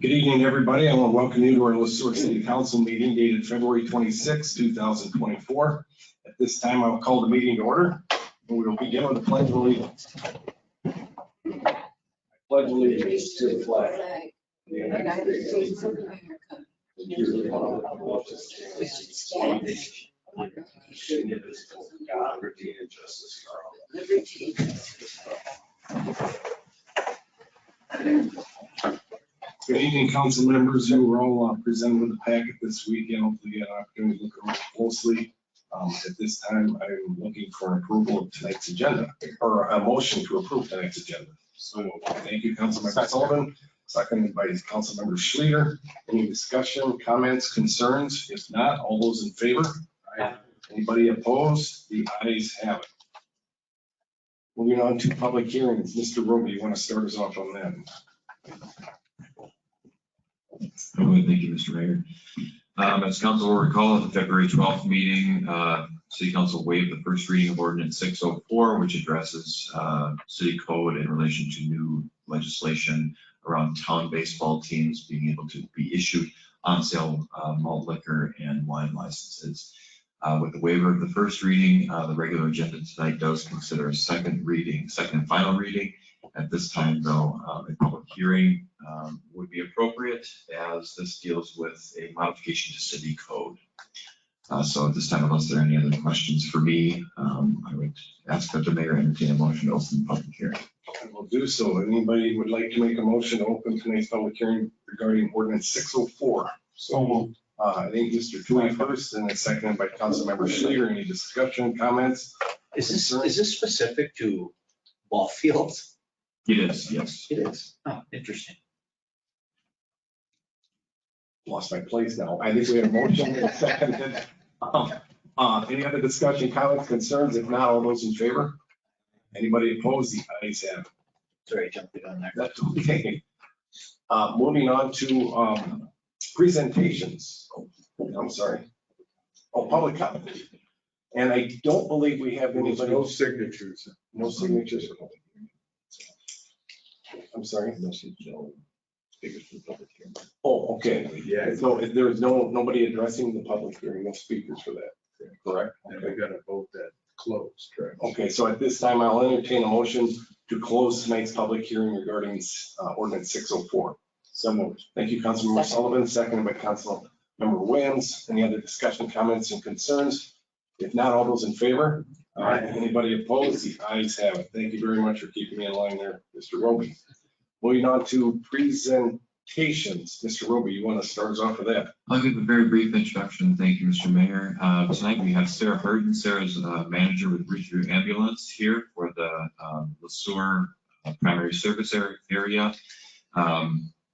Good evening, everybody. I want to welcome you to our Sueur City Council meeting dated February 26, 2024. At this time, I will call the meeting to order, and we will begin with the Pledge of Allegiance. I pledge allegiance to the flag of the United States of America, and to the republic which stands indivisible, God, liberty, and justice for all. Good evening, council members who were all presented with the packet this weekend. Hopefully you had an opportunity to look over it closely. At this time, I'm looking for an approval of tonight's agenda, or a motion to approve tonight's agenda. So thank you, Councilmember Sullivan. Seconded by Councilmember Schleter. Any discussion, comments, concerns? If not, all those in favor? Aye. Anybody opposed? The ayes have it. Moving on to public hearings. Mr. Roby, you want to start us off on that? Thank you, Mr. Mayor. As council will recall, at the February 12th meeting, City Council waived the first reading of Ordinance 604, which addresses city code in relation to new legislation around town baseball teams being able to be issued on sale malt liquor and wine licenses. With the waiver of the first reading, the regular agenda tonight does consider a second and final reading. At this time, though, a public hearing would be appropriate, as this deals with a modification to city code. So at this time, unless there are any other questions for me, I would ask that the mayor entertain a motion to open the public hearing. I will do so. Anybody would like to make a motion to open tonight's public hearing regarding Ordinance 604? So I think Mr. Toomey first, and then seconded by Councilmember Schleter. Any discussion, comments? Is this specific to ball fields? It is, yes. It is. Oh, interesting. Lost my place now. I think we had a motion and seconded. Any other discussion, comments, concerns? If not, all those in favor? Anybody opposed? The ayes have it. Sorry, I jumped on there. That's okay. Moving on to presentations. I'm sorry. Oh, public comment. And I don't believe we have anybody. No signatures. No signatures. I'm sorry. Oh, okay. Yeah. So if there is nobody addressing the public hearing, no speakers for that, correct? And we got to vote that closed, correct? Okay, so at this time, I'll entertain a motion to close tonight's public hearing regarding Ordinance 604. So moved. Thank you, Councilmember Sullivan, seconded by Councilmember Williams. Any other discussion, comments, and concerns? If not, all those in favor? Aye. Anybody opposed? The ayes have it. Thank you very much for keeping me in line there, Mr. Roby. Moving on to presentations. Mr. Roby, you want to start us off with that? I'll give a very brief introduction. Thank you, Mr. Mayor. Tonight we have Sarah Burton. Sarah is a manager with Sueur Ambulance here for the Sueur primary service area.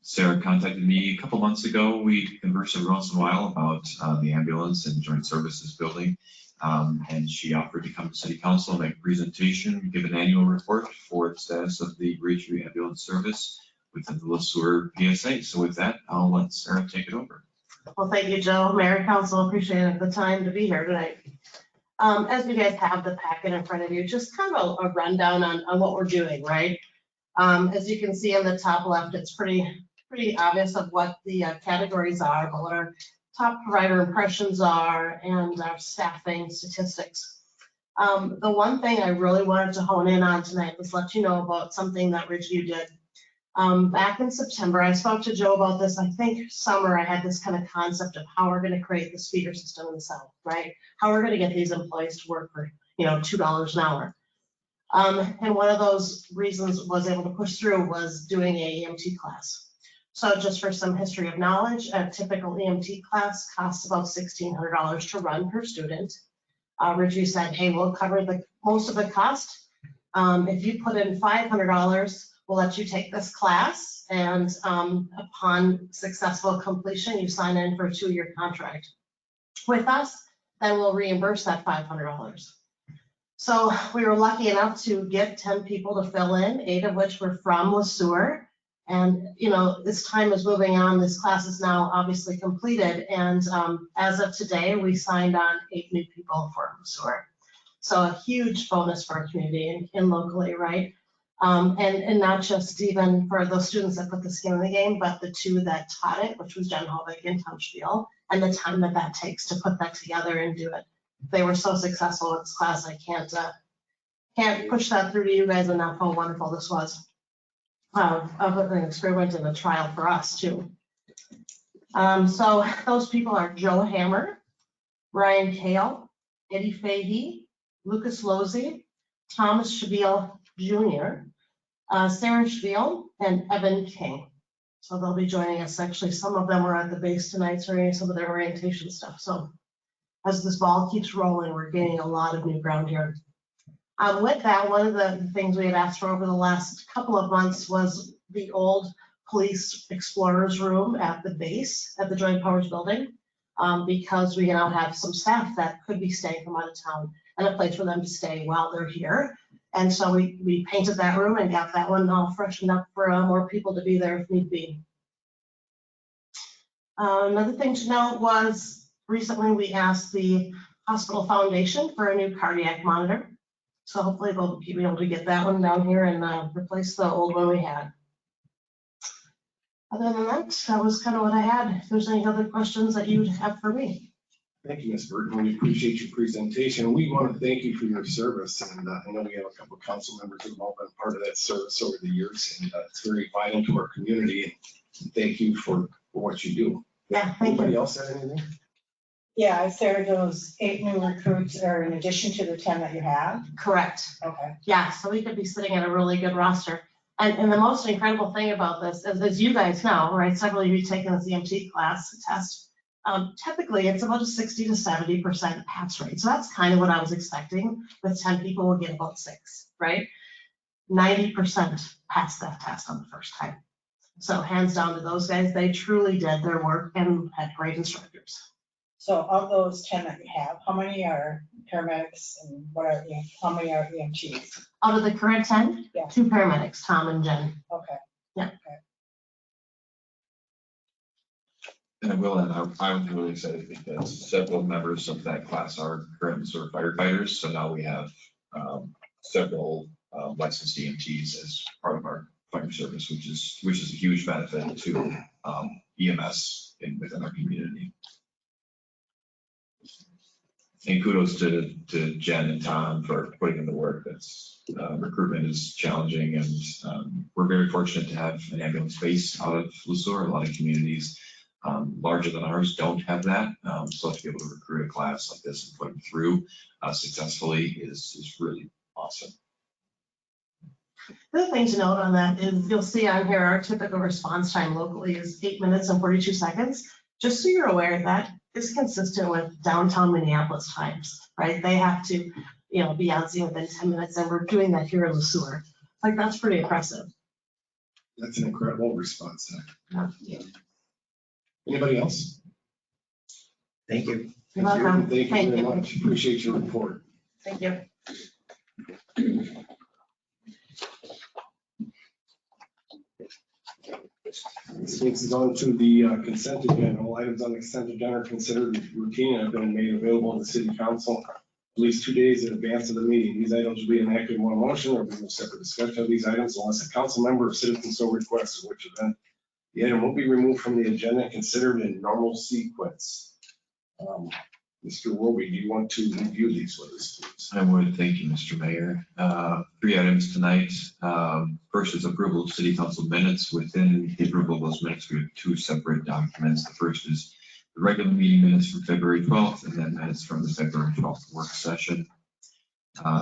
Sarah contacted me a couple months ago. We conversed every once in a while about the ambulance and joint services building. And she offered to come to City Council, make a presentation, give an annual report for the status of the Sueur ambulance service within the Sueur PSA. So with that, I'll let Sarah take it over. Well, thank you, Joe. Mayor, Council, appreciate the time to be here tonight. As you guys have the packet in front of you, just kind of a rundown on what we're doing, right? As you can see in the top left, it's pretty obvious of what the categories are, but what our top provider impressions are and our staffing statistics. The one thing I really wanted to hone in on tonight was let you know about something that Ridgeview did. Back in September, I spoke to Joe about this. I think summer, I had this kind of concept of how we're going to create this feeder system in the South, right? How we're going to get these employees to work for, $2 an hour. And one of those reasons was able to push through was doing a EMT class. So just for some history of knowledge, a typical EMT class costs about $1,600 to run per student. Ridgeview said, hey, we'll cover most of the cost. If you put in $500, we'll let you take this class. And upon successful completion, you sign in for a 2-year contract with us, then we'll reimburse that $500. So we were lucky enough to get 10 people to fill in, 8 of which were from Sueur. And, this time is moving on. This class is now obviously completed. And as of today, we signed on 8 new people for Sueur. So a huge bonus for our community and locally, right? And not just even for those students that put the skin in the game, but the two that taught it, which was Jen Hovick and Tom Spiel, and the time that that takes to put that together and do it. They were so successful with this class. I can't push that through to you guys enough how wonderful this was. Of an experiment and a trial for us too. So those people are Joe Hammer, Ryan Kale, Eddie Fahey, Lucas Losey, Thomas Shabil Jr., Sarah Spiel, and Evan King. So they'll be joining us. Actually, some of them are at the base tonight during some of their orientation stuff. So as this ball keeps rolling, we're gaining a lot of new ground here. With that, one of the things we had asked for over the last couple of months was the old police explorers room at the base at the Joint Powers Building, because we now have some staff that could be staying from out of town and a place for them to stay while they're here. And so we painted that room and got that one all freshened up for more people to be there if need be. Another thing to note was recently we asked the hospital foundation for a new cardiac monitor. So hopefully they'll be able to get that one down here and replace the old one we had. Other than that, that was kind of what I had. If there's any other questions that you'd have for me. Thank you, Ms. Burton. We appreciate your presentation. We want to thank you for your service. And I know we have a couple of council members who have all been part of that service over the years. And it's very vital to our community. And thank you for what you do. Yeah, thank Anybody you. else have anything? Yeah, Sarah, those 8 new recruits are in addition to the 10 that you have? Correct. Okay. Yeah, so we could be sitting at a really good roster. And the most incredible thing about this is, as you guys know, right, several of you taken this EMT class test, typically it's about a 60 to 70% pass rate. So that's kind of what I was expecting. With 10 people, we'll get about 6, right? 90% passed that test on the first time. So hands down to those guys, they truly did their work and had great instructors. So of those 10 that you have, how many are paramedics and how many are EMTs? Out of the current 10, Yeah. 2 paramedics, Tom and Jen. Okay. And I will, and I was really excited because several members of that class are currently sort of firefighters. So now we have several licensed EMTs as part of our fire service, which is a huge benefit to EMS within our community. And kudos to Jen and Tom for putting in the work. That's recruitment is challenging, and we're very fortunate to have an ambulance base out of Sueur. A lot of communities larger than ours don't have that. So to be able to recruit a class like this and put them through successfully is really awesome. The other thing to note on that is you'll see on here our typical response time locally is 8 minutes and 42 seconds. Just so you're aware that is consistent with downtown Minneapolis times, right? They have to, be on scene within 10 minutes, and we're doing that here in Sueur. Like, that's pretty impressive. That's an incredible response time. Yeah. Anybody else? Thank you. You're welcome. Thank you very much. Appreciate your report. Thank you. This takes us on to the consent agenda. All items on the consent agenda are considered routine and have been made available to the city council at least 2 days in advance of the meeting. These items will be enacted in one motion. There will be no separate discussion of these items unless a council member or citizen so requests, in which event the item will be removed from the agenda and considered in normal sequence. Mr. Roby, do you want to review these with us, please? I would, thank you, Mr. Mayor. 3 items tonight. First is approval of city council minutes. Within the approval of those minutes, we have 2 separate documents. The first is the regular meeting minutes from February 12th, and then minutes from the February 12th work session.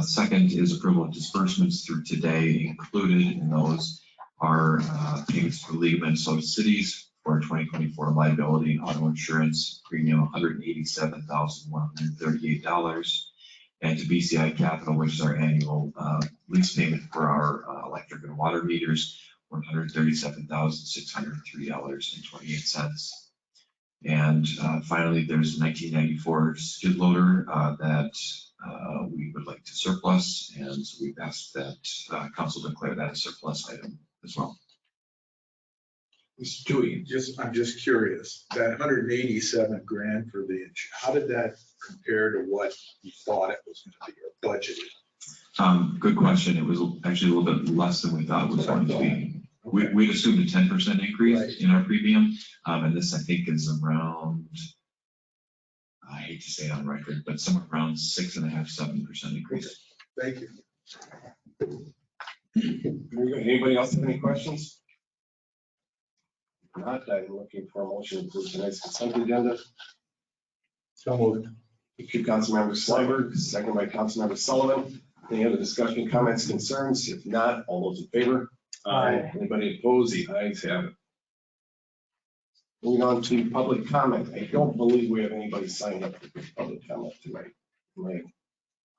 Second is approval of disbursements through today. Included in those are payments for League of Minnesota Cities for 2024 liability and auto insurance premium $187,138, and to BCI Capital, which is our annual lease payment for our electric and water meters, $137,603.28. And finally, there's a 1994 skid loader that we would like to surplus, and so we've asked that council declare that a surplus item as well. Mr. Tui. I'm just curious, that 187 grand for how did that compare to what you thought it was going to be or budgeted? Good question. It was actually a little bit less than we thought it was going to be. We'd assumed a 10% increase in our premium, and this I think is around, I hate to say it on record, but somewhere around 6.5–7% increase. Thank you. Very good. Anybody else have any questions? If not, I'm looking for a motion to approve tonight's consent agenda. So moved. Thank you, Councilmember Sliver, second by Councilmember Sullivan. Any other discussion, comments, concerns? If not, all those in favor? Aye. Anybody opposed? The ayes have it. Moving on to public comment. I don't believe we have anybody signed up for public comment tonight. Am I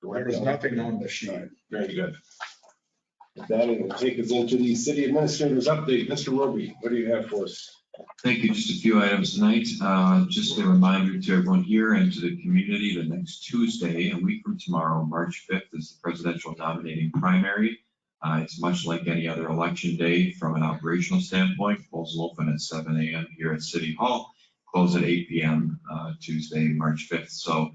correct? There's nothing on the sheet. Very good. With that, it will take us into the city administrator's update. Mr. Roby, what do you have for us? Thank you. Just a few items tonight. Just a reminder to everyone here and to the community that next Tuesday, a week from tomorrow, March 5th, is the presidential nominating primary. It's much like any other election day from an operational standpoint. Polls will open at 7 a.m. here at City Hall, close at 8 p.m. Tuesday, March 5th. So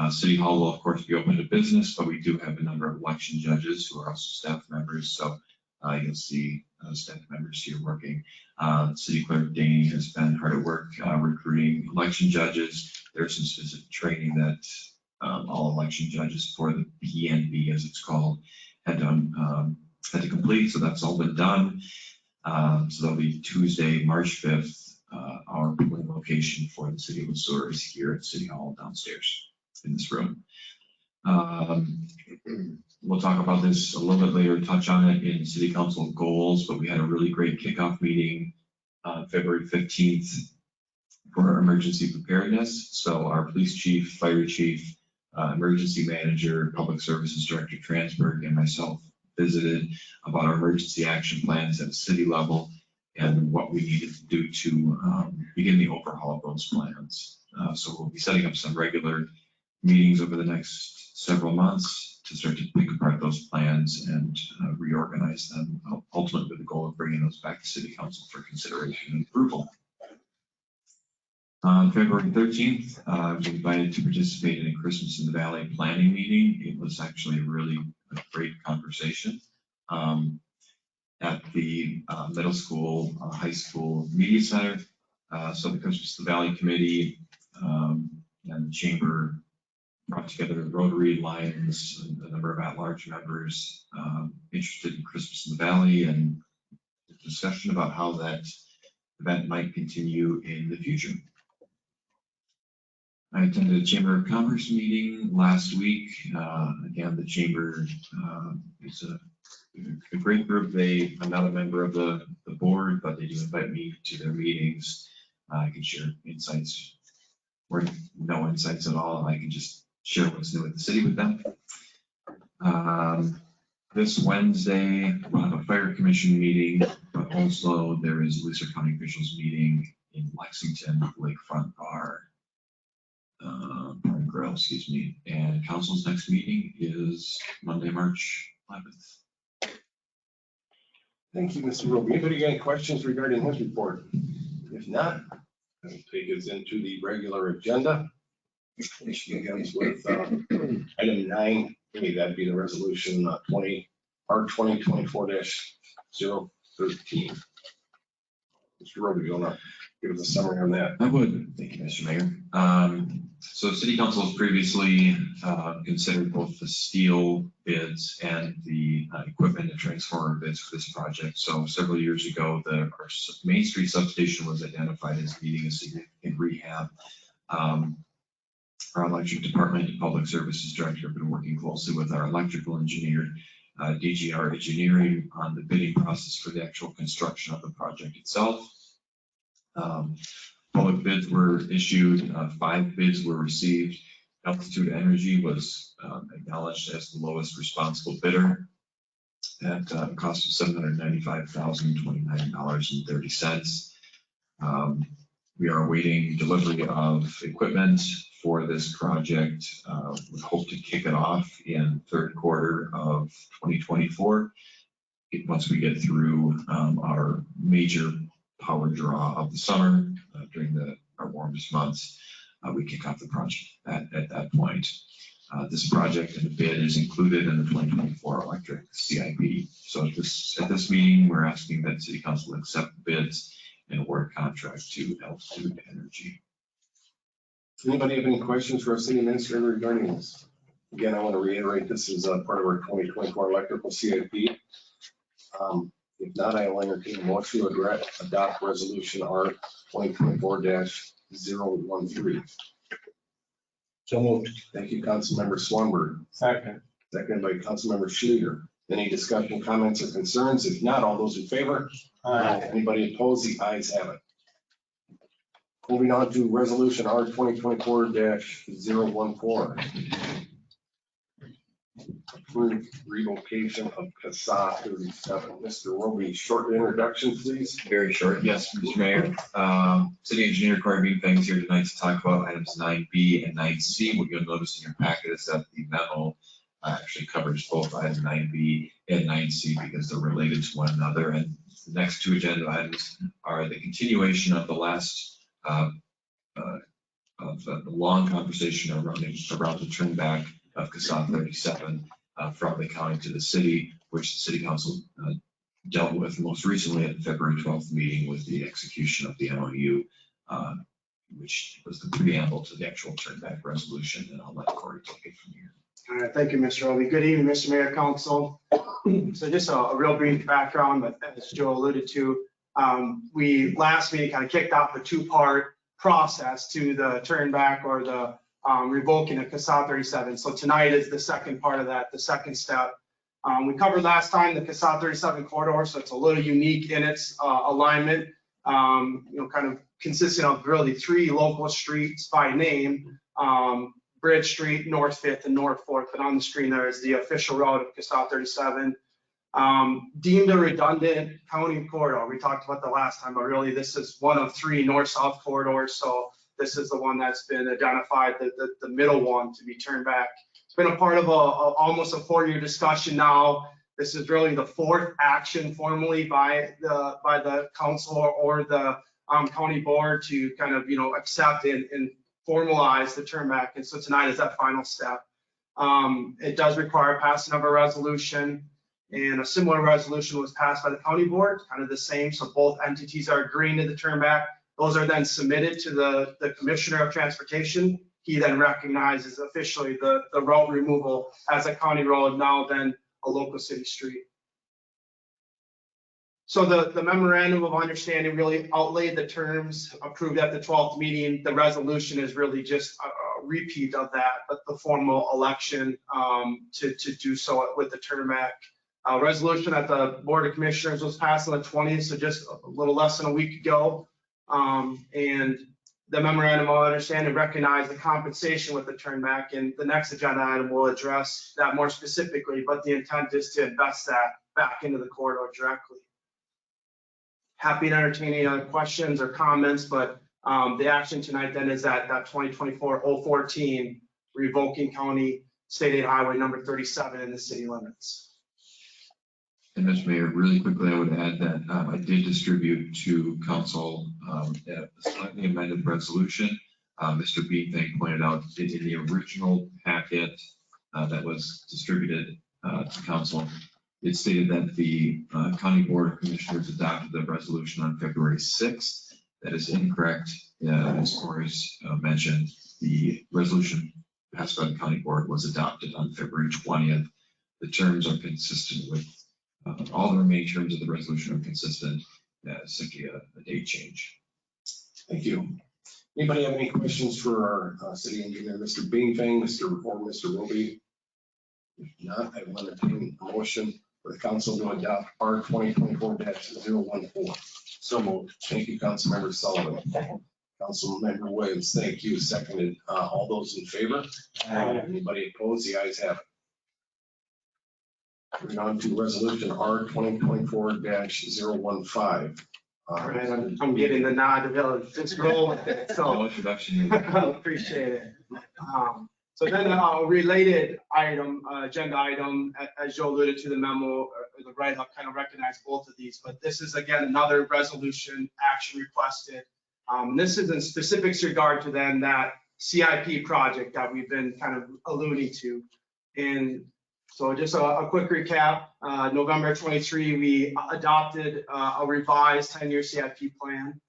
City Hall will, of course, be open to business, but we do have a number of election judges who are also staff members. So you'll see staff members here working. City Clerk Daney has been hard at work recruiting election judges. There's some specific training that all election judges for the PNB, as it's called, had to complete. So that's all been done. So that'll be Tuesday, March 5th. Our polling location for the city of Sueur is here at City Hall downstairs in this room. We'll talk about this a little bit later, touch on it in city council goals, but we had a really great kickoff meeting on February 15th for our emergency preparedness. So our police chief, fire chief, emergency manager, public services director Transberg, and myself visited about our emergency action plans at a city level and what we needed to do to begin the overhaul of those plans. So we'll be setting up some regular meetings over the next several months to start to pick apart those plans and reorganize them, ultimately with the goal of bringing those back to City Council for consideration and approval. On February 13th, I was invited to participate in a Christmas in the Valley planning meeting. It was actually really a great conversation at the middle school, high school media center. So the Christmas in the Valley Committee and the Chamber brought together Rotary, Lions, and a number of at-large members interested in Christmas in the Valley, and a discussion about how that event might continue in the future. I attended a Chamber of Commerce meeting last week. Again, the Chamber is a great group. I'm not a member of the board, but they do invite me to their meetings. I can share insights or no insights at all. I can just share what's new at the city with them. This Wednesday, we'll have a fire commission meeting, but also there is a Lucerne County officials meeting in Lexington, Lakefront Bar and Grill, excuse me. And council's next meeting is Monday, March 11th. Thank you, Mr. Roby. Anybody got any questions regarding his report? If not, I'll take us into the regular agenda, which begins with item 9A. That'd be the resolution 2024-013. Mr. Roby, you want to give us a summary on that? I would. Thank you, Mr. Mayor. So City Council has previously considered both the steel bids and the equipment and transformer bids for this project. So several years ago, our Main Street substation was identified as needing a significant rehab. Our electric department and public services director have been working closely with our electrical engineer, DGR Engineering, on the bidding process for the actual construction of the project itself. Public bids were issued, 5 bids were received. Altitude Energy was acknowledged as the lowest responsible bidder at a cost of $795,029.30. We are awaiting delivery of equipment for this project. We hope to kick it off in third quarter of 2024. Once we get through our major power draw of the summer during our warmest months, we kick off the project at that point. This project and the bid is included in the 2024 electric CIP. So at this meeting, we're asking that City Council accept the bids and award contract to Altitude Energy. Anybody have any questions for our city administrator regarding this? Again, I want to reiterate, this is a part of our 2024 electrical CIP. If not, I will entertain a motion to adopt resolution R 2024-013. So moved. Thank you, Councilmember Swanberg. Second. Seconded by Councilmember Schluter. Any discussion, comments, or concerns? If not, all those in favor? Anybody opposed? The ayes have it. Moving on to resolution R 2024-014. Approved relocation of CASA 37. Mr. Roby, short introduction, please. Very short, yes, Mr. Mayor. City Engineer Corey Beanfang is here tonight to talk about items 9B and 9C. What you'll notice in your packet is that the memo actually covers both item 9B and 9C because they're related to one another. And the next two agenda items are the continuation of the last of the long conversation around the turn back of CASA 37 from the county to the city, which the City Council dealt with most recently at the February 12th meeting with the execution of the MOU, which was the preamble to the actual turn back resolution. And I'll let Corey take it from here. All right, thank you, Mr. Roby. Good evening, Mr. Mayor, Council. So just a real brief background, but as Joe alluded to, we last meeting kind of kicked off a two-part process to the turn back or the revoking of CASA 37. So tonight is the second part of that, the second step. We covered last time the CASA 37 corridor, so it's a little unique in its alignment, kind of consisting of really three local streets by name, Bridge Street, North 5th, and North 4th. And on the screen there is the official route of CASA 37. Deemed a redundant county corridor. We talked about the last time, but really this is one of three north-south corridors. So this is the one that's been identified, the middle one to be turned back. It's been a part of almost a 4-year discussion now. This is really the fourth action formally by the council or the county board to kind of accept and formalize the turn back. And so tonight is that final step. It does require passing of a resolution, and a similar resolution was passed by the county board, kind of the same. So both entities are agreeing to the turn back. Those are then submitted to the Commissioner of Transportation. He then recognizes officially the road removal as a county road, now then a local city street. So the memorandum of understanding really outlaid the terms approved at the 12th meeting. The resolution is really just a repeat of that, but the formal election to do so with the turn back. Resolution at the Board of Commissioners was passed on the 20th, so just a little less than a week ago. And the memorandum of understanding recognized the compensation with the turn back, and the next agenda item will address that more specifically, but the intent is to invest that back into the corridor directly. Happy to entertain any other questions or comments, but the action tonight then is that 2024-014 revoking county state aid highway number 37 in the city limits. And Mr. Mayor, really quickly, I would add that I did distribute to council a slightly amended resolution. Mr. Beanfang pointed out in the original packet that was distributed to council, it stated that the County Board of Commissioners adopted the resolution on February 6th. That is incorrect. As Corey's mentioned, the resolution passed by the County Board was adopted on February 20th. The terms are consistent with all the remaining terms of the resolution are consistent. Simply a date change. Thank you. Anybody have any questions for our city engineer, Mr. Beanfang, Mr. Roby? If not, I will entertain a motion for the council to adopt R 2024-014. So moved. Thank you, Councilmember Sullivan. Councilmember Williams, thank you. Seconded. All those in favor? Anybody opposed? The ayes have it. Moving on to resolution R 2024-015. All right, I'm getting the nod to be able to just roll with it, so No introduction. I appreciate it. So then a related item, agenda item, as Joe alluded to the memo, the write-up kind of recognized both of these, but this is again another resolution action requested. This is in specifics regard to then that CIP project that we've been kind of alluding to. And so just a quick recap, November 23, we adopted a revised 10-year CIP plan.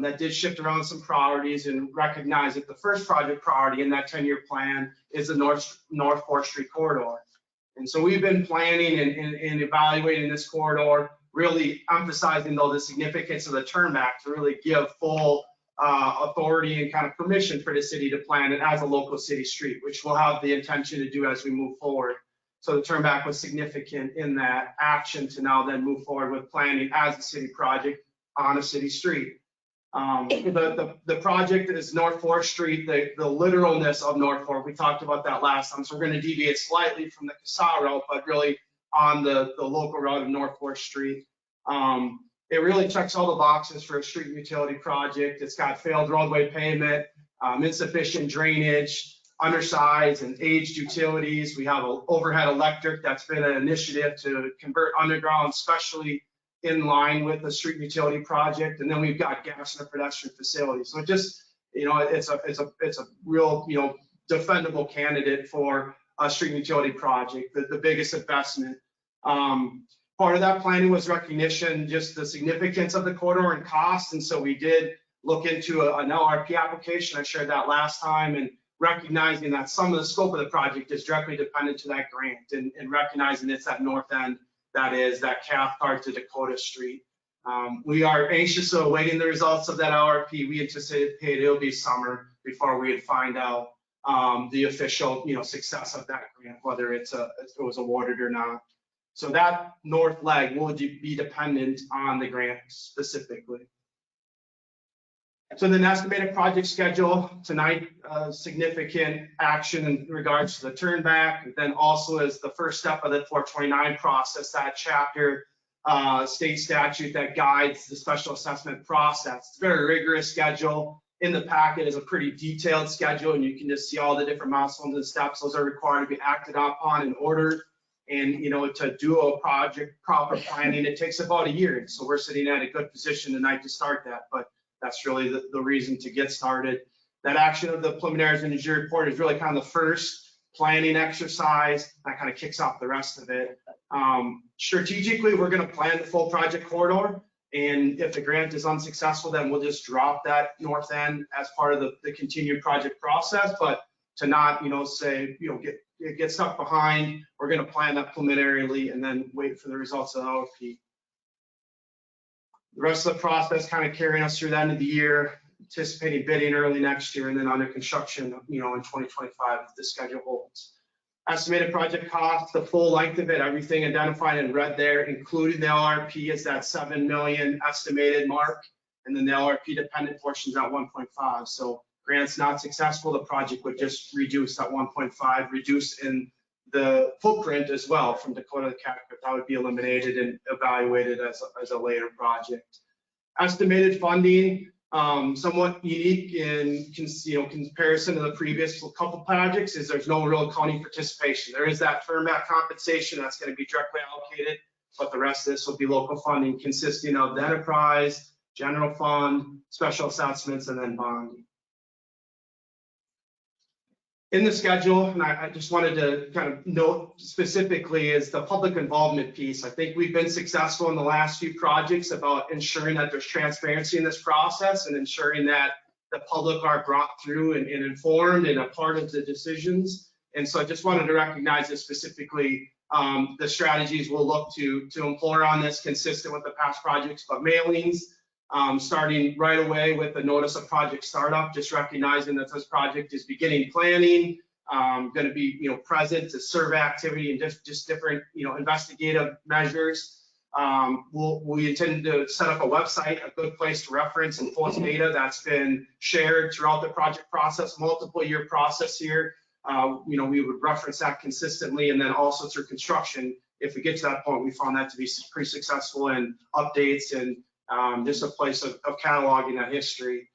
That did shift around some priorities and recognize that the first project priority in that 10-year plan is the North 4th Street corridor. And so we've been planning and evaluating this corridor, really emphasizing though the significance of the turnback to really give full authority and kind of permission for the city to plan it as a local city street, which we'll have the intention to do as we move forward. So the turnback was significant in that action to now then move forward with planning as a city project on a city street. The project is North 4th Street, the literalness of North 4th. We talked about that last time. So we're going to deviate slightly from the Casal route, but really on the local route of North 4th Street. It really checks all the boxes for a street utility project. It's got failed roadway pavement, insufficient drainage, undersized and aged utilities. We have an overhead electric that's been an initiative to convert underground, especially in line with the street utility project. And then we've got gas and a pedestrian facility. So it just, it's a real, defendable candidate for a street utility project, the biggest investment. Part of that planning was recognition, just the significance of the corridor and cost. And so we did look into an LRP application. I shared that last time, and recognizing that some of the scope of the project is directly dependent to that grant, and recognizing it's that north end, that is that Cathcart to Dakota Street. We are anxiously awaiting the results of that LRP. We anticipate it'll be summer before we would find out the official, success of that grant, whether it was awarded or not. So that north leg will be dependent on the grant specifically. So the estimated project schedule tonight, significant action in regards to the turnback. Then also as the first step of the 429 process, that chapter state statute that guides the special assessment process. It's a very rigorous schedule. In the packet is a pretty detailed schedule, and you can just see all the different milestones and steps. Those are required to be acted upon and ordered. And to do a project proper planning, it takes about a year. So we're sitting at a good position tonight to start that, but that's really the reason to get started. That action of the preliminary engineering report is really kind of the first planning exercise that kind of kicks off the rest of it. Strategically, we're going to plan the full project corridor, and if the grant is unsuccessful, then we'll just drop that north end as part of the continued project process. But to not, say, get stuck behind, we're going to plan that preliminarily and then wait for the results of the LRP. The rest of the process kind of carrying us through the end of the year, anticipating bidding early next year, and then under construction, in 2025 if the schedule holds. Estimated project cost, the full length of it, everything identified in red there, including the LRP, is that 7 million estimated mark, and then the LRP dependent portion is at 1.5. So grants not successful, the project would just reduce at 1.5, reduce in the footprint as well from Dakota to Cathcart. That would be eliminated and evaluated as a later project. Estimated funding, somewhat unique in comparison to the previous couple projects, is there's no real county participation. There is that turnback compensation that's going to be directly allocated, but the rest of this will be local funding consisting of the enterprise, general fund, special assessments, and then bonding. In the schedule, and I just wanted to kind of note specifically, is the public involvement piece. I think we've been successful in the last few projects about ensuring that there's transparency in this process and ensuring that the public are brought through and informed and a part of the decisions. And so I just wanted to recognize this specifically. The strategies we'll look to employ on this consistent with the past projects, but mailings, starting right away with the notice of project startup, just recognizing that this project is beginning planning, going to be present to survey activity and just different investigative measures. We intend to set up a website, a good place to reference and post data that's been shared throughout the project process, multiple year process here. We would reference that consistently, and then also through construction. If we get to that point, we found that to be pretty successful in updates and just a place of cataloging that history.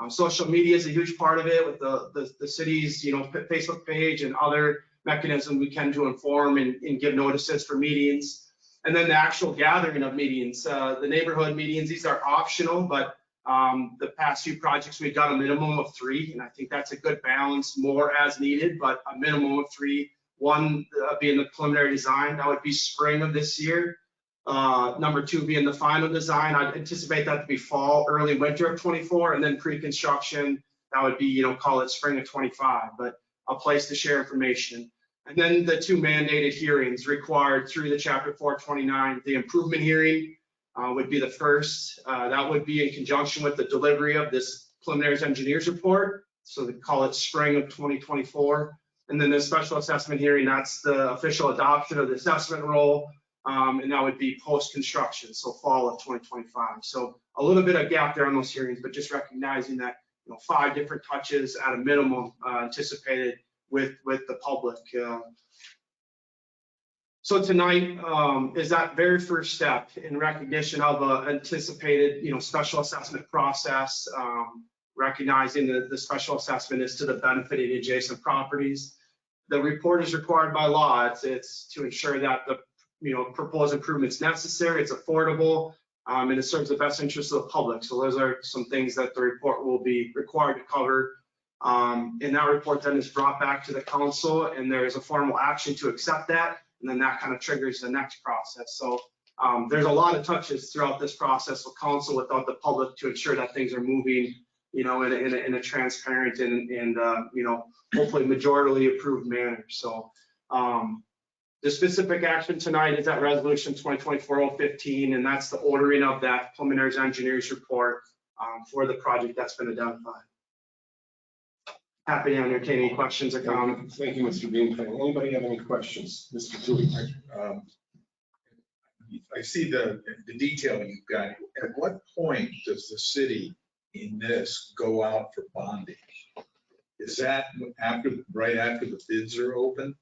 Social media is a huge part of it with the city's Facebook page and other mechanisms we can to inform and give notices for meetings. And then the actual gathering of meetings, the neighborhood meetings, these are optional, but The past few projects, we've done a minimum of 3, and I think that's a good balance, more as needed, but a minimum of 3. One being the preliminary design, that would be spring of this year. Number 2 being the final design. I'd anticipate that to be fall, early winter of 24, and then pre-construction, that would be, call it spring of 25, but a place to share information. And then the 2 mandated hearings required through the Chapter 429. The improvement hearing would be the first. That would be in conjunction with the delivery of this preliminary engineer's report. So they call it spring of 2024. And then the special assessment hearing, that's the official adoption of the assessment roll. And that would be post-construction, so fall of 2025. So a little bit of gap there on those hearings, but just recognizing that 5 different touches at a minimum anticipated with the public. So tonight is that very first step in recognition of an anticipated, special assessment process, recognizing that the special assessment is to the benefit of the adjacent properties. The report is required by law. It's to ensure that the proposed improvements necessary, it's affordable, and it serves the best interest of the public. So those are some things that the report will be required to cover. And that report then is brought back to the council, and there is a formal action to accept that. And then that kind of triggers the next process. So there's a lot of touches throughout this process with council, without the public, to ensure that things are moving, in a transparent and hopefully majority approved manner. So the specific action tonight is that resolution 2024-015, and that's the ordering of that preliminary engineer's report for the project that's been identified. Happy to entertain any questions or comments. Thank you, Mr. Bean. Anybody have any questions? Mr. Tui? I see the detail you've got. At what point does the city in this go out for bonding? Is that right after the bids are open?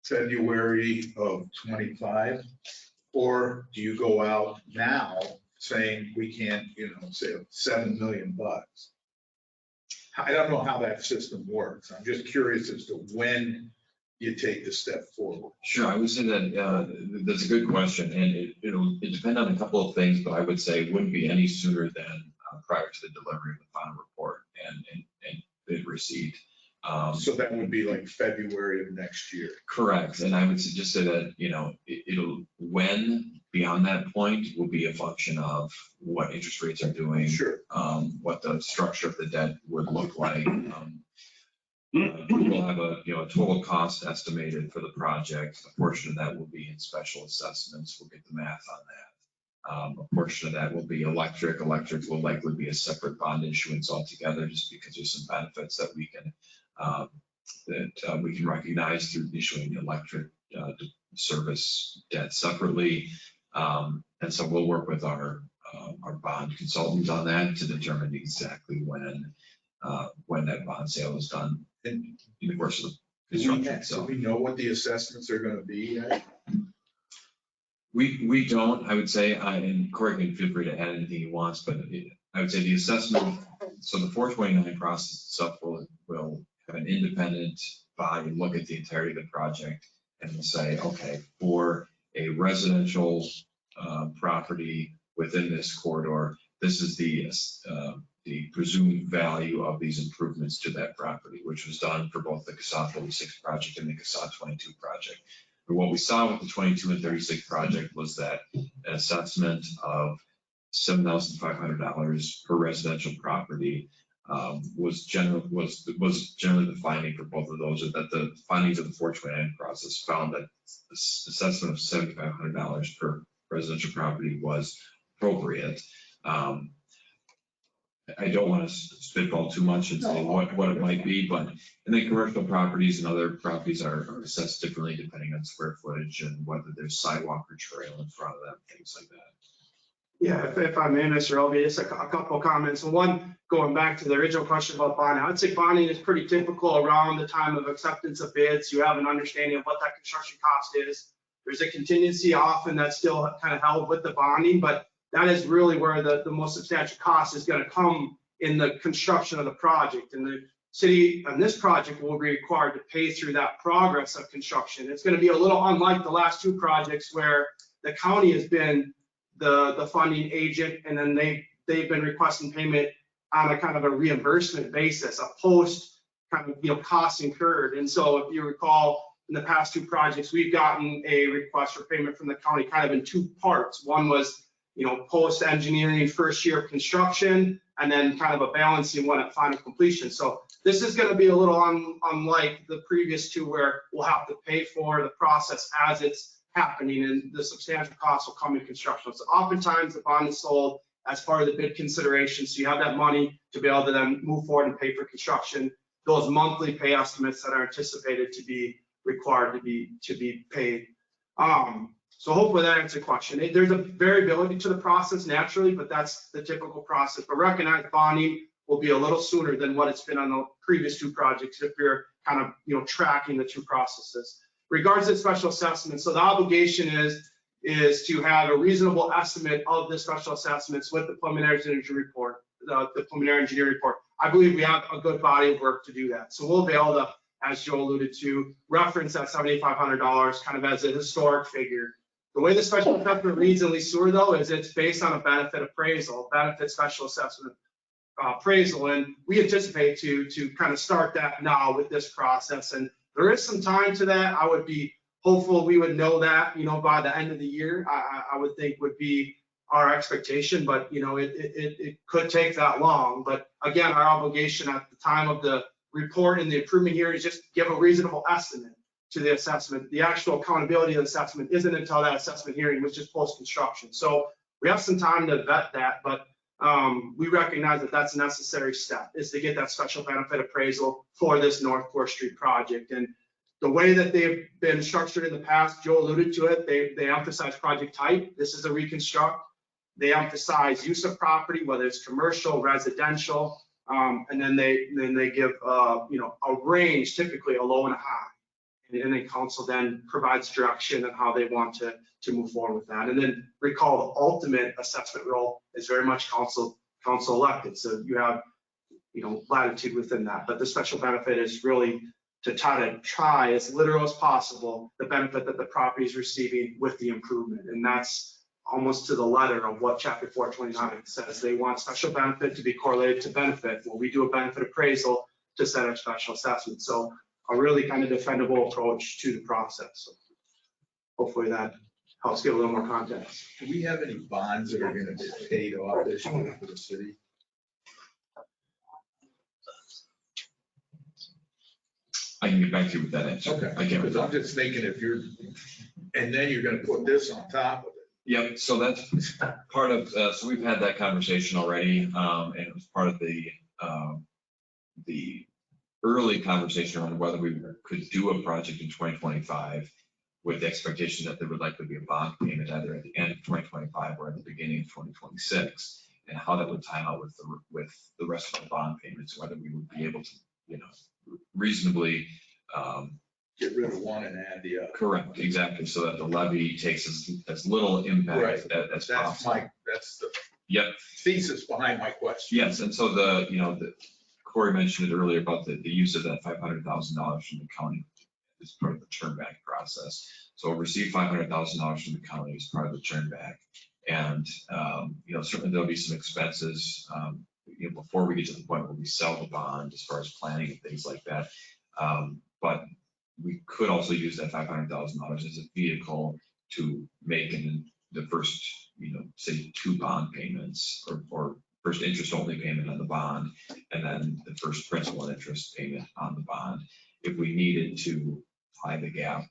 February of 25? Or do you go out now saying we can't, say $7 million? I don't know how that system works. I'm just curious as to when you take the step forward. Sure, I would say that that's a good question, and it'll depend on a couple of things, but I would say it wouldn't be any sooner than prior to the delivery of the final report and bid receipt. So that would be like February of next year. Correct, and I would just say that, it'll, when beyond that point will be a function of what interest rates are doing. Sure. What the structure of the debt would look like. We'll have a total cost estimated for the project. A portion of that will be in special assessments. We'll get the math on that. A portion of that will be electric. Electric will likely be a separate bond issuance altogether, just because there's some benefits that we can recognize through issuing electric service debt separately. And so we'll work with our bond consultants on that to determine exactly when that bond sale is done in the course of the construction. So we know what the assessments are going to be yet? We don't, I would say, and Corey can feel free to add anything he wants, but I would say the assessment, so the 429 process itself will have an independent body look at the entirety of the project and will say, okay, for a residential property within this corridor, this is the presumed value of these improvements to that property, which was done for both the CASA 36 project and the CASA 22 project. But what we saw with the 22 and 36 project was that an assessment of $7,500 per residential property was generally the finding for both of those, or that the findings of the 429 process found that the assessment of $7,500 per residential property was appropriate. I don't want to spitball too much and say what it might be, but and then commercial properties and other properties are assessed differently depending on square footage and whether there's sidewalk or trail in front of them, things like that. Yeah, if I may, Mr. Elby, just a couple of comments. One, going back to the original question about bonding, I'd say bonding is pretty typical around the time of acceptance of bids. You have an understanding of what that construction cost is. There's a contingency often that's still kind of held with the bonding, but that is really where the most substantial cost is going to come in the construction of the project. And the city on this project will be required to pay through that progress of construction. It's going to be a little unlike the last 2 projects where the county has been the funding agent, and then they've they've been requesting payment on a kind of a reimbursement basis, a post kind of, costs incurred. And so if you recall, in the past two projects, we've gotten a request for payment from the county kind of in two parts. One was, post engineering first year of construction, and then kind of a balancing one at final completion. So this is going to be a little unlike the previous two, where we'll have to pay for the process as it's happening, and the substantial costs will come in construction. So oftentimes the bond is sold as part of the bid consideration, so you have that money to be able to then move forward and pay for construction. Those monthly pay estimates that are anticipated to be required to be paid. So hopefully that answers the question. There's a variability to the process naturally, but that's the typical process. But recognize bonding will be a little sooner than what it's been on the previous two projects if you're kind of tracking the two processes. Regards to special assessment, so the obligation is to have a reasonable estimate of the special assessments with the preliminary engineering report, the preliminary engineering report. I believe we have a good body of work to do that. So we'll be able to, as Joe alluded to, reference that $7,500 kind of as a historic figure. The way the special assessment reads in Sueur, though, is it's based on a benefit appraisal, benefit special assessment appraisal, and we anticipate to kind of start that now with this process. And there is some time to that. I would be hopeful we would know that, by the end of the year. I would think would be our expectation, but it could take that long. But again, our obligation at the time of the report and the improvement here is just give a reasonable estimate to the assessment. The actual accountability of the assessment isn't until that assessment hearing, which is post-construction. So we have some time to vet that, but we recognize that that's a necessary step, is to get that special benefit appraisal for this North 4th Street project. And the way that they've been structured in the past, Joe alluded to it, they emphasize project type. This is a reconstruct. They emphasize use of property, whether it's commercial, residential, and then they give a range, typically a low and a high. And then council then provides direction on how they want to move forward with that. And then recall the ultimate assessment role is very much council elected. So you have latitude within that. But the special benefit is really to try as literal as possible the benefit that the property is receiving with the improvement. And that's almost to the letter of what Chapter 429 says. They want special benefit to be correlated to benefit. Well, we do a benefit appraisal to set our special assessment. So a really kind of defendable approach to the process. So hopefully that helps give a little more context. Do we have any bonds that are going to be paid off this year for the city? I can get back to you with that answer. Okay, I can't. because I'm just thinking and then you're going to put this on top of it. Yep, so that's part of, so we've had that conversation already, and it was part of the early conversation around whether we could do a project in 2025 with the expectation that there would likely be a bond payment either at the end of 2025 or at the beginning of 2026, and how that would time out with the rest of the bond payments, whether we would be able to, reasonably Get rid of one and add the other. correct, exactly, so that the levy takes as little impact as possible. That's the Yep. thesis behind my question. Yes, and so the Corey mentioned it earlier about the use of that $500,000 from the county as part of the turn back process. So we'll receive $500,000 from the county as part of the turn back. And, certainly there'll be some expenses, before we get to the point where we sell the bond as far as planning and things like that. But we could also use that $500,000 as a vehicle to make the first, say 2 bond payments or first interest only payment on the bond, and then the first principal and interest payment on the bond, if we needed to tie the gap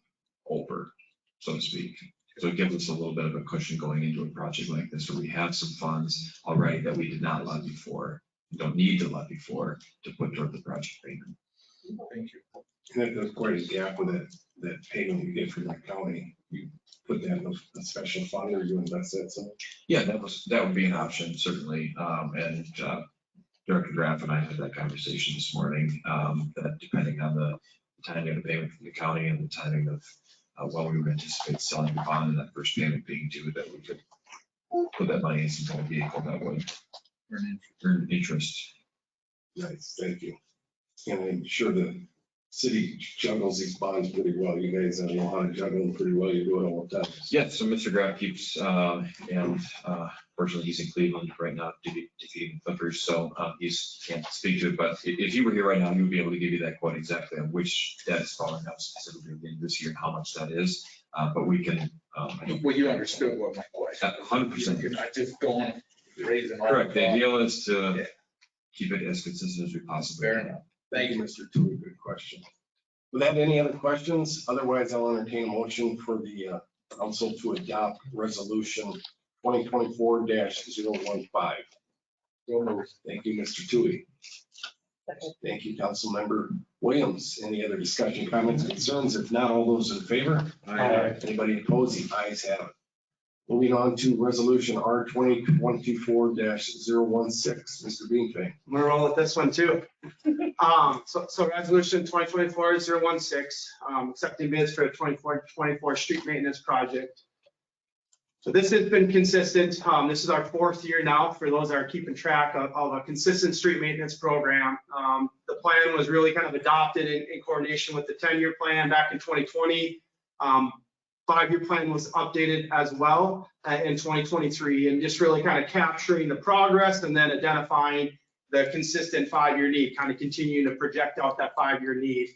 over, so to speak. So it gives us a little bit of a cushion going into a project like this, where we have some funds already that we did not levy for, don't need to levy for, to put toward the project payment. Thank you. And if there's quite a gap with that payment you get from the county, you put that in a special fund or you invest that somewhere? Yeah, that would be an option, certainly. And Director Graff and I had that conversation this morning, that depending on the timing of the payment from the county and the timing of when we would anticipate selling the bond and that first payment being due, that we could put that money in some kind of vehicle that would earn interest. Nice, thank you. And I'm sure the city juggles these bonds pretty well. You guys know how to juggle them pretty well. You do it all the time. Yeah, so Mr. Graff keeps, and fortunately he's in Cleveland right now defeating Clippers, so he's can't speak to it, but if you were here right now, he would be able to give you that quote exactly on which debt is falling out specifically again this year and how much that is. But we can. Well, you understood what my question. 100%. You're not just going raising. Correct, the ideal is to keep it as consistent as we possibly Fair can. enough. Thank you, Mr. Tui. Good question. With that, any other questions? Otherwise, I'll entertain a motion for the council to adopt resolution 2024-015. Thank you, Mr. Tui. Thank you, Councilmember Williams. Any other discussion, comments, concerns? If not, all those in favor? Aye. Anybody opposed? The ayes have it. Moving on to resolution R 2024-016, Mr. Beanfang. I'm gonna roll with this one too. So resolution 2024-016, accepting bids for a 24 street maintenance project. So this has been consistent. This is our 4th year now for those that are keeping track of a consistent street maintenance program. The plan was really kind of adopted in coordination with the 10-year plan back in 2020. 5-year plan was updated as well in 2023, and just really kind of capturing the progress and then identifying the consistent 5-year need, kind of continuing to project out that 5-year need.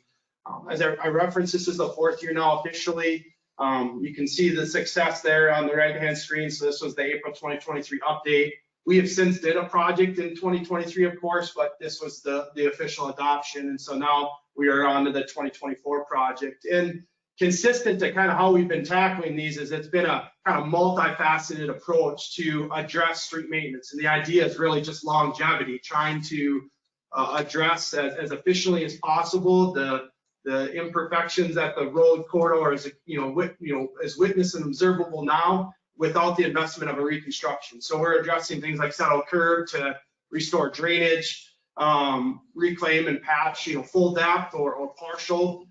As I referenced, this is the 4th year now officially. You can see the success there on the right-hand screen. So this was the April 2023 update. We have since did a project in 2023, of course, but this was the official adoption. And so now we are on to the 2024 project. And consistent to kind of how we've been tackling these is it's been a kind of multifaceted approach to address street maintenance. And the idea is really just longevity, trying to address as efficiently as possible the imperfections that the road corridor is, is witnessed and observable now without the investment of a reconstruction. So we're addressing things like settle curb to restore drainage, reclaim and patch, full depth or partial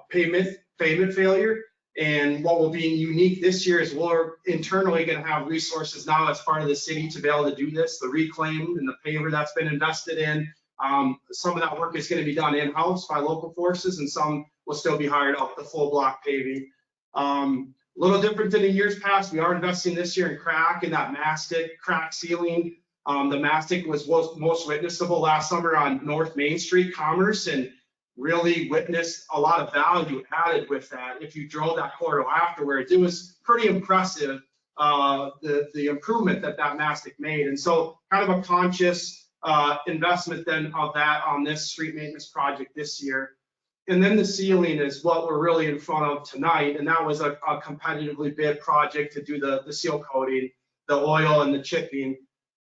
pavement failure. And what will be unique this year is we're internally going to have resources now as part of the city to be able to do this, the reclaim and the paver that's been invested in. Some of that work is going to be done in-house by local forces, and some will still be hired out, the full block paving. A little different than in years past, we are investing this year in crack and that mastic crack sealing. The mastic was most witnessable last summer on North Main Street, Commerce, and really witnessed a lot of value added with that. If you drove that corridor afterwards, it was pretty impressive, the improvement that mastic made. And so kind of a conscious investment then of that on this street maintenance project this year. And then the sealing is what we're really in front of tonight. And that was a competitively bid project to do the seal coating, the oil and the chipping.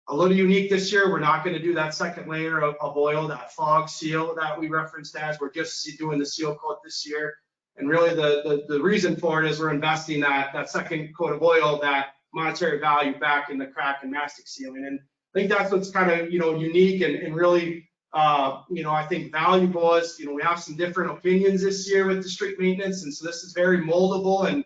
A little unique this year, we're not going to do that second layer of oil, that fog seal that we referenced as. We're just doing the seal coat this year. And really the reason for it is we're investing that second coat of oil, that monetary value back in the crack and mastic sealing. And I think that's what's kind of, unique and really, I think valuable is, we have some different opinions this year with the street maintenance. And so this is very moldable and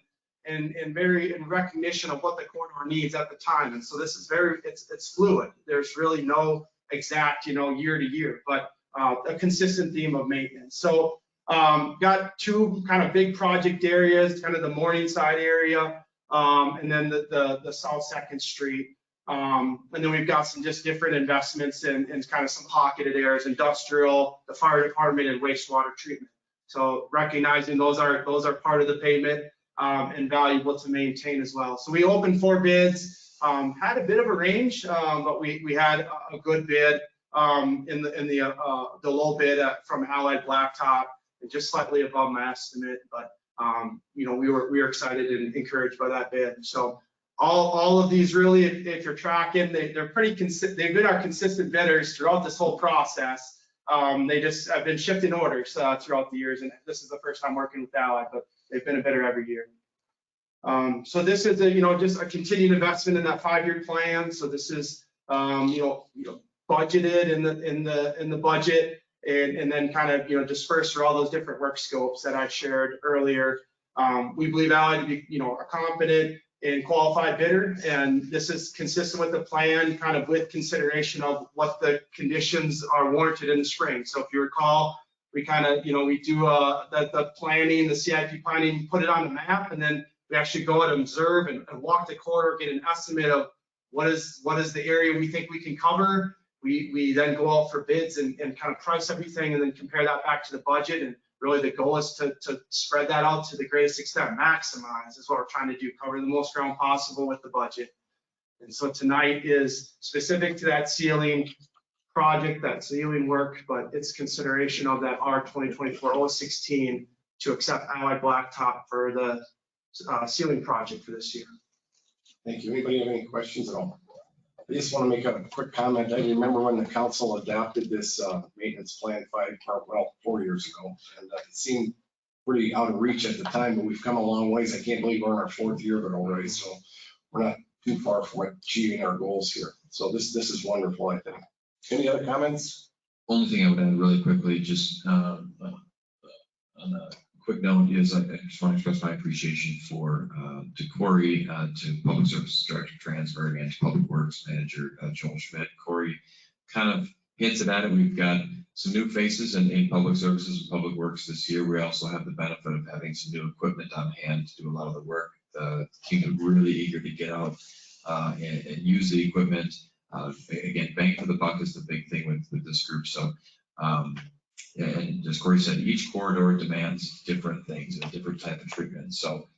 very in recognition of what the corridor needs at the time. And so this is it's fluid. There's really no exact, year to year, but a consistent theme of maintenance. So got 2 kind of big project areas, kind of the Morningside area, and then the South 2nd Street. And then we've got some just different investments in kind of some pocketed areas, industrial, the fire department, and wastewater treatment. So recognizing those are part of the payment and valuable to maintain as well. So we opened 4 bids, had a bit of a range, but we had a good bid in the low bid from Allied Blacktop, and just slightly above my estimate. But we were excited and encouraged by that bid. So all of these really, if you're tracking, they're pretty consistent. They've been our consistent bidders throughout this whole process. They just have been shifting orders throughout the years, and this is the first time working with Allied, but they've been a bidder every year. So this is just a continued investment in that 5-year plan. So this is budgeted in the budget, and then kind of dispersed through all those different work scopes that I shared earlier. We believe Allied to be a competent and qualified bidder, and this is consistent with the plan, kind of with consideration of what the conditions are warranted in the spring. So if you recall, we kind of, we do the planning, the CIP planning, put it on the map, and then we actually go out and observe and walk the corridor, get an estimate of what is the area we think we can cover. We then go out for bids and kind of price everything and then compare that back to the budget. And really the goal is to spread that out to the greatest extent, maximize is what we're trying to do, cover the most ground possible with the budget. And so tonight is specific to that ceiling project, that ceiling work, but it's consideration of that R 2024-016 to accept Allied Blacktop for the ceiling project for this year. Thank you. Anybody have any questions at all? I just want to make a quick comment. I remember when the council adopted this maintenance plan 4 years ago, and it seemed pretty out of reach at the time, but we've come a long ways. I can't believe we're in our 4th year of it already, so we're not too far from achieving our goals here. So this is wonderful, I think. Any other comments? Only thing I would add really quickly, just on a quick note, is I just want to express my appreciation to Corey, to Public Services Director Transberg, and to Public Works Manager Joel Schmidt. Corey kind of hinted at it. We've got some new faces in Public Services and Public Works this year. We also have the benefit of having some new equipment on hand to do a lot of the work. The team is really eager to get out and use the equipment. Again, bang for the buck is the big thing with this group. So, and as Corey said, each corridor demands different things and a different type of treatment. So,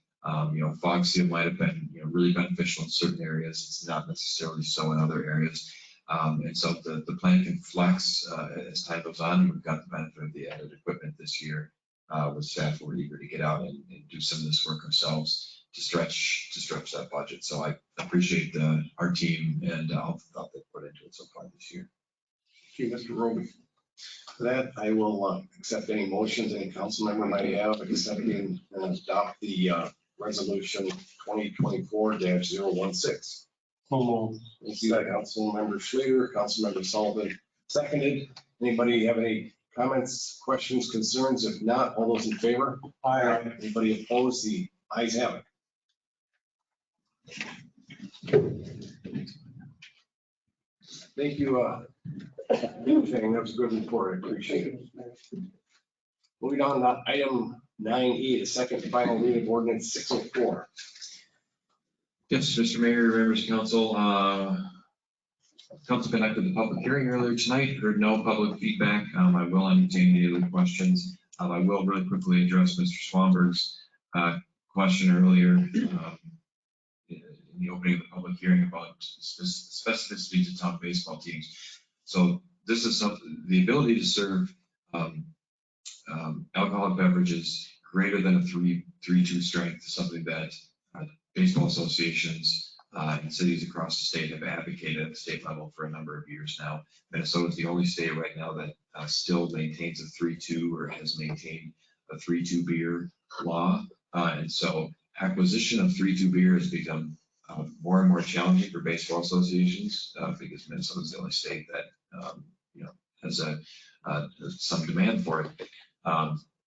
fog seal might have been really beneficial in certain areas. It's not necessarily so in other areas. And so the plan can flex as time goes on. And we've got the benefit of the added equipment this year with staff who are eager to get out and do some of this work ourselves to stretch that budget. So I appreciate our team and all the thought they put into it so far this year. Thank you, Mr. Roby. For that, I will accept any motions any council member might have accepting and adopt the resolution 2024-016. Thank you, Councilmember Schrader, Councilmember Sullivan, seconded. Anybody have any comments, questions, concerns? If not, all those in favor? Aye. Anybody opposed? The ayes have it. Thank you. That was a good report. I appreciate it. Moving on to item 9E, the second and final reading of ordinance 604. Yes, Mr. Mayor, members of council, council conducted the public hearing earlier tonight, heard no public feedback. I will entertain any other questions. I will really quickly address Mr. Swanberg's question earlier in the opening of the public hearing about specificity to town baseball teams. So this is something, the ability to serve alcoholic beverages greater than a 3.2 strength is something that baseball associations in cities across the state have advocated at the state level for a number of years now. Minnesota is the only state right now that still maintains a 3.2 or has maintained a 3.2 beer law. And so acquisition of 3.2 beer has become more and more challenging for baseball associations because Minnesota is the only state that has some demand for it.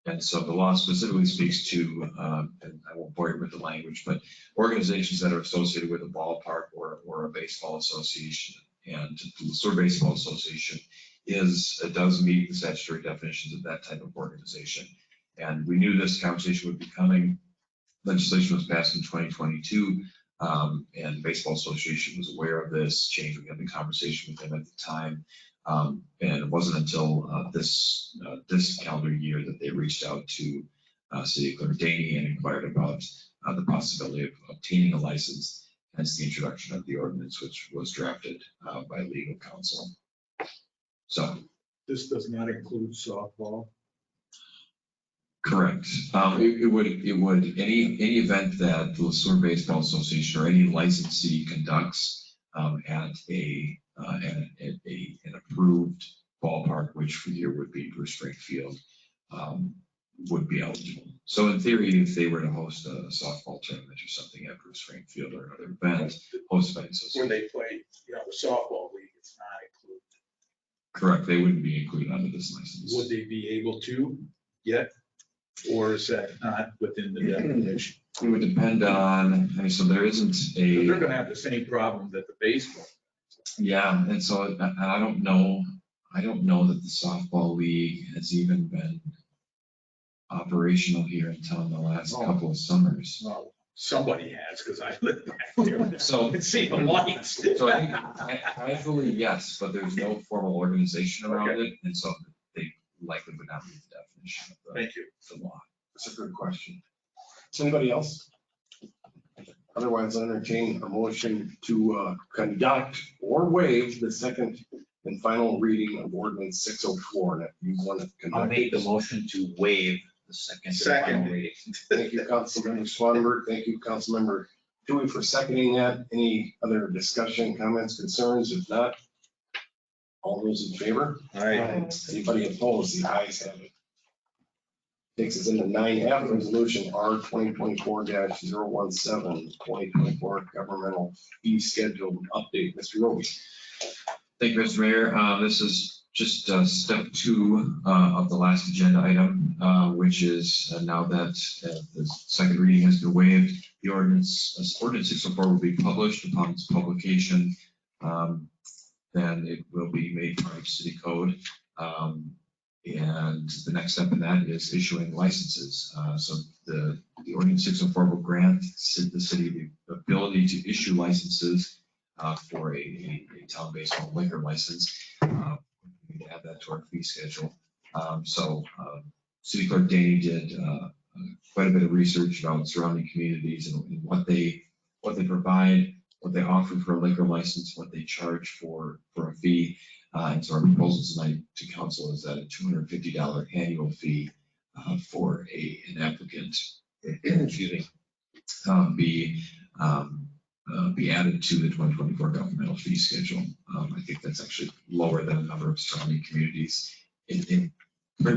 And so the law specifically speaks to, and I won't bore you with the language, but organizations that are associated with a ballpark or a baseball association. And the Sueur Baseball Association does meet the statutory definitions of that type of organization. And we knew this conversation would be coming. Legislation was passed in 2022, and the Baseball Association was aware of this change. We had the conversation with them at the time. And it wasn't until this calendar year that they reached out to City of Clarendon and inquired about the possibility of obtaining a license, hence the introduction of the ordinance, which was drafted by legal counsel. So This does not include softball. correct. It would any event that the Sueur Baseball Association or any licensee conducts at an approved ballpark, which for here would be Bruce Springfield, would be eligible. So in theory, if they were to host a softball tournament or something at Bruce Springfield or another event hosted by the association, Where they play, the softball league, it's not included. correct, they wouldn't be included under this license. Would they be able to yet? Or is that not within the definition? It would depend on, so there isn't a. They're gonna have the same problem that the baseball. Yeah, and so I don't know I don't know that the softball league has even been operational here in town the last couple of summers. Well, somebody has, because I live back there. So, It's see the lights. so I think casually, yes, but there's no formal organization around it, and so they likely would not meet the definition of Thank you. the law. That's a good question. Is anybody else? Otherwise, I entertain a motion to conduct or waive the second and final reading of ordinance 604. And if you want to I'll conduct make the it, motion to waive the second and Second. final reading. thank you, Councilmember Swanberg. Thank you, Councilmember Dewey, for seconding that. Any other discussion, comments, concerns? If not, all those in favor? All right. Anybody opposed? The ayes have it. Takes us into 9F, resolution R 2024-017, 2024 governmental fee schedule update. Mr. Roby. Thank you, Mr. Mayor. This is just step 2 of the last agenda item, which is now that the second reading has been waived, the ordinance 604 will be published. Upon its publication, then it will be made part of city code. And the next step in that is issuing licenses. So the ordinance 604 will grant the city the ability to issue licenses for a town-based home liquor license. We need to add that to our fee schedule. City Clerk Danny did quite a bit of research about surrounding communities and what they provide, what they offer for a liquor license, what they charge for a fee. And so our proposal tonight to council is that a $250 annual fee for an applicant, excuse me, be added to the 2024 governmental fee schedule. I think that's actually lower than a number of surrounding communities. In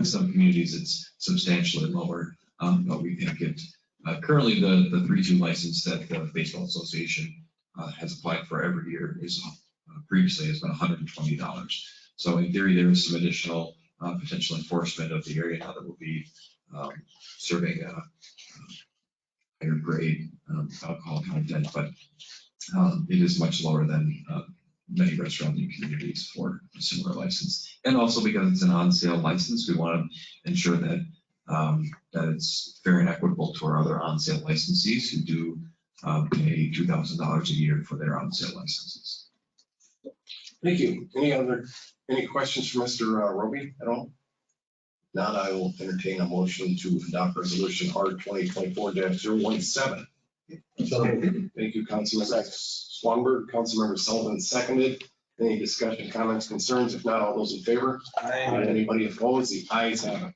some communities, it's substantially lower, but we think it currently the 3-2 license that the Baseball Association has applied for every year is previously has been $120. So in theory, there is some additional potential enforcement of the area now that we'll be serving a higher grade alcohol content, but it is much lower than many surrounding communities for a similar license. And also because it's an on-sale license, we want to ensure that that it's fair and equitable to our other on-sale licensees who do pay $2,000 a year for their on-sale licenses. Thank you. Any questions for Mr. Roby at all? Not, I will entertain a motion to adopt resolution R 2024-017. Thank you, Councilmember Swanberg. Councilmember Sullivan seconded. Any discussion, comments, concerns? If not, all those in favor? Anybody opposed? The ayes have it.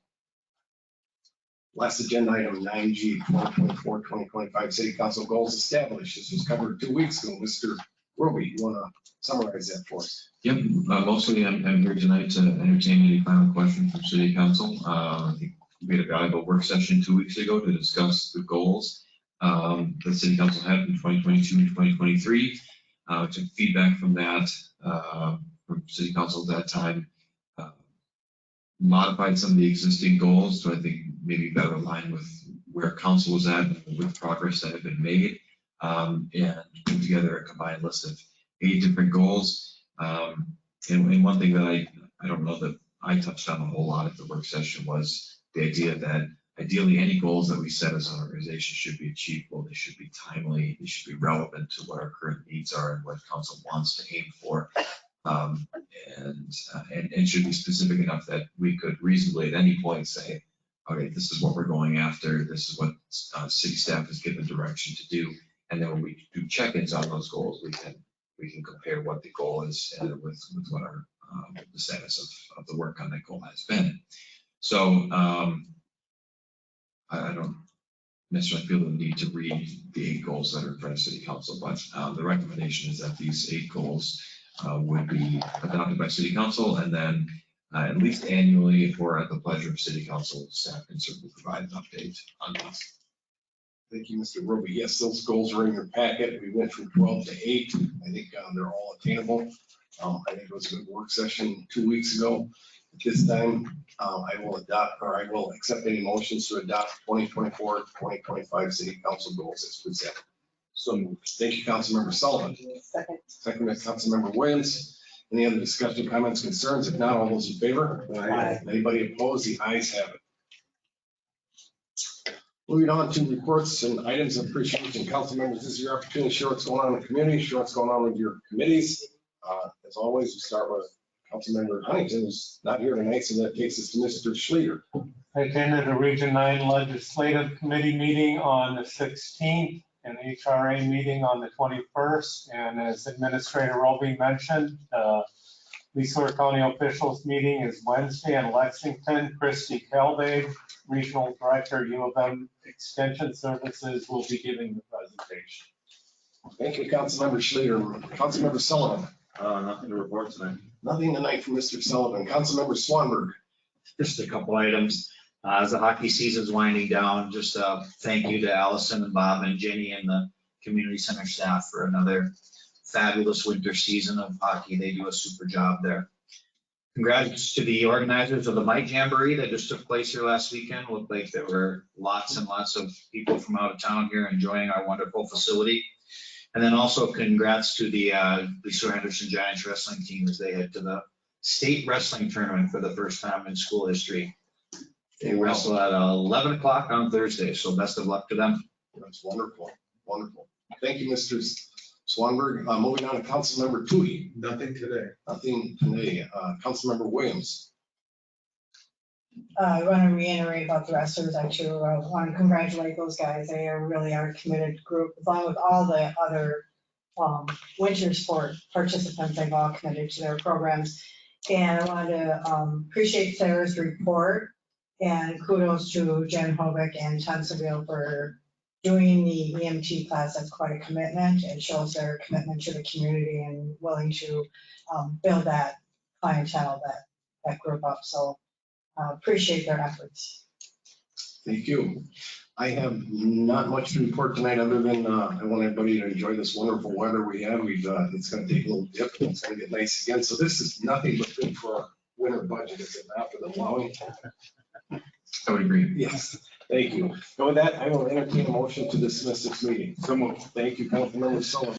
Last agenda item 9G, 2024-2025 City Council goals established. This was covered 2 weeks ago. Mr. Roby, you want to summarize that for us? Yep, mostly I'm here tonight to entertain any final questions from City Council. I think we had a valuable work session 2 weeks ago to discuss the goals the City Council had in 2022 and 2023. Took feedback from that, from City Council at that time. Modified some of the existing goals to, I think, maybe better align with where council was at and with progress that had been made, and put together a combined list of 8 different goals. And one thing that I don't know that I touched on a whole lot at the work session was the idea that ideally any goals that we set as an organization should be achievable, they should be timely, they should be relevant to what our current needs are and what council wants to aim for. And should be specific enough that we could reasonably at any point say, okay, this is what we're going after, this is what city staff is given direction to do. And then when we do check-ins on those goals, we can compare what the goal is with what our the status of the work on that goal has been. So I don't necessarily feel the need to read the 8 goals that are in front of City Council, but the recommendation is that these 8 goals would be adopted by City Council, and then at least annually or at the pleasure of City Council, staff can certainly provide an update on these. Thank you, Mr. Roby. Yes, those goals are in your packet. We went from 12 to 8. I think they're all attainable. I think it was a good work session 2 weeks ago. At this time, I will accept any motions to adopt 2024-2025 City Council goals as presented. So thank you, Councilmember Sullivan. Second. Second by Councilmember Williams. Any other discussion, comments, concerns? If not, all those in favor? Aye. Anybody opposed? The ayes have it. Moving on to reports and items of appreciation. Council members, this is your opportunity to share what's going on in the community, share what's going on with your committees. As always, we start with Councilmember Huntington, who's not here tonight, so that takes us to Mr. Schleter. I attended a Region 9 Legislative Committee meeting on the 16th, an HRA meeting on the 21st, and as Administrator Roby mentioned, the Sueur County officials meeting is Wednesday in Lexington. Christy Kelbade, Regional Director, U of M Extension Services, will be giving the presentation. Thank you, Councilmember Schleter. Councilmember Sullivan. Nothing to report tonight. Nothing tonight from Mr. Sullivan. Councilmember Swanberg. Just a couple items. As the hockey season's winding down, just thank you to Allison and Bob and Jenny and the community center staff for another fabulous winter season of hockey. They do a super job there. Congrats to the organizers of the Mike Jamboree that just took place here last weekend. Looked like there were lots and lots of people from out of town here enjoying our wonderful facility. And then also congrats to the Sueur Henderson Giants wrestling team as they head to the state wrestling tournament for the first time in school history. They wrestle at 11 o'clock on Thursday, so best of luck to them. That's wonderful, wonderful. Thank you, Mr. Swanberg. Moving on to Councilmember Toohey. Nothing today. Nothing today. Councilmember Williams. I want to reiterate about the wrestlers. I too want to congratulate those guys. They are really our committed group, along with all the other winter sport participants. They've all committed to their programs. And I wanted to appreciate Sarah's report and kudos to Jen Hovick and Tom Seville for doing the EMT class. That's quite a commitment. It shows their commitment to the community and willing to build that clientele, that group up. So appreciate their efforts. Thank you. I have not much to report tonight other than I want everybody to enjoy this wonderful weather we have. It's going to take a little dip and it's going to get nice again. So this is nothing but good for our winter budget, is it not, for the plowing? I would agree. Yes, thank you. So with that, I will entertain a motion to dismiss this meeting. So moved. Thank you, Councilmember Sullivan.